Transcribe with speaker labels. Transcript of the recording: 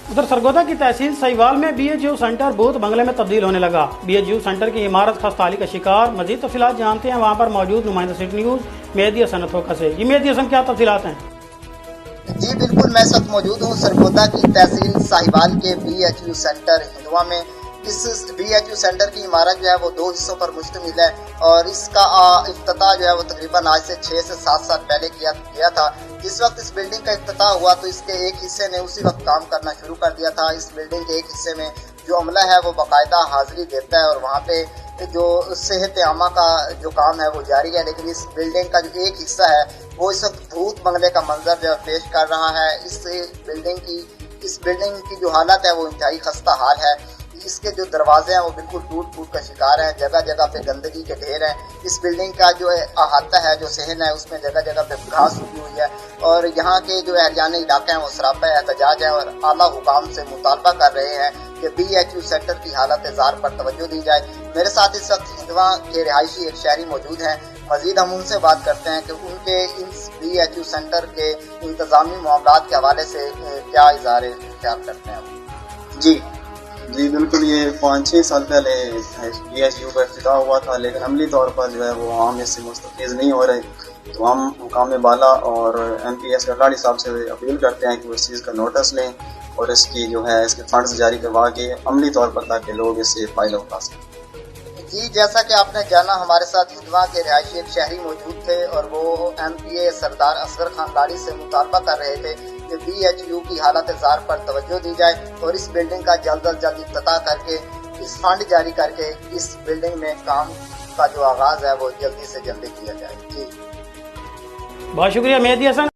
Speaker 1: उधर सरगोदा की तहसील सहीवाल में BHU सेंटर भूत बंगले में तब्दील होने लगा। BHU सेंटर की इमारत खस्ताहाली का शिकार। मजीद तफसीलात जानते हैं वहाँ पर मौजूद नुमाइंदा सिटी न्यूज़ मेहदी हसन अथोका से। जी मेहदी हसन, क्या तफसीलात हैं?
Speaker 2: जी बिल्कुल, मैं इस वक्त मौजूद हूँ सरगोदा की तहसील साहिवाल के BHU सेंटर हिंदुआ में। इस BHU सेंटर की इमारत जो है वो 2 हिस्सों पर मुश्तमिल है और इसका इफ्तिताह जो है वो तकरीबन आज से 6 से 7 साल पहले किया गया था। जिस वक्त इस बिल्डिंग का इफ्तिताह हुआ तो इसके एक हिस्से ने उसी वक्त काम करना शुरू कर दिया था। इस बिल्डिंग के एक हिस्से में जो अमला है वो बाकायदा हाजिरी देता है और वहाँ पे जो सेहत आमा का जो काम है वो जारी है, लेकिन इस बिल्डिंग का जो एक हिस्सा है वो इस वक्त भूत बंगले का मंजर जो पेश कर रहा है। इस बिल्डिंग की जो हालत है वो इंतहाई खस्ता हाल है। इसके जो दरवाजे हैं वो बिल्कुल टूट का शिकार हैं, जगह जगह पे गंदगी के ढेर हैं। इस बिल्डिंग का जो अहाता है, जो सहन है, उसमें जगह जगह पे घास उगी हुई है और यहाँ के जो हरियाणवी इलाके हैं वो सरापा एहतजाज है और आला हुकाम से मुतालबा कर रहे हैं कि BHU सेंटर की हालत ज़ार पर तवज्जो दी जाए। मेरे साथ इस वक्त हिंदुआ के रिहायशी एक शहरी मौजूद हैं। मजीद हम उनसे बात करते हैं कि उनके इस BHU सेंटर के इंतजामी मामलात के हवाले से क्या इज़हार ख्याल करते हैं।
Speaker 3: जी बिल्कुल, ये 5-6 साल पहले BHU का इफ्तिताह हुआ था, लेकिन अमली तौर पर जो है वो आम इससे मुस्तफ़ीज़ नहीं हो रहे। तो हम हुकाम बाला और MPS गरलाड़ी साहब से अपील करते हैं कि वो इस चीज़ का नोटिस लें और इसकी जो है इसके फंड्स जारी करवा के अमली तौर पर, ताकि लोग इससे फ़ायदा उठा सकें।
Speaker 2: जी, जैसा कि आपने जाना, हमारे साथ हिंदुआ के रिहायशी एक शहरी मौजूद थे और वो MPA सरदार असगर खान लाड़ी से मुतालबा कर रहे थे कि BHU की हालत ज़ार पर तवज्जो दी जाए और इस बिल्डिंग का जल्द अज जल्द इफ्तिताह करके इस फंड जारी करके इस बिल्डिंग में काम का जो आगाज़ है वो जल्दी से जल्दी किया जाए। जी
Speaker 1: बहुत शुक्रिया मेहदी हसन।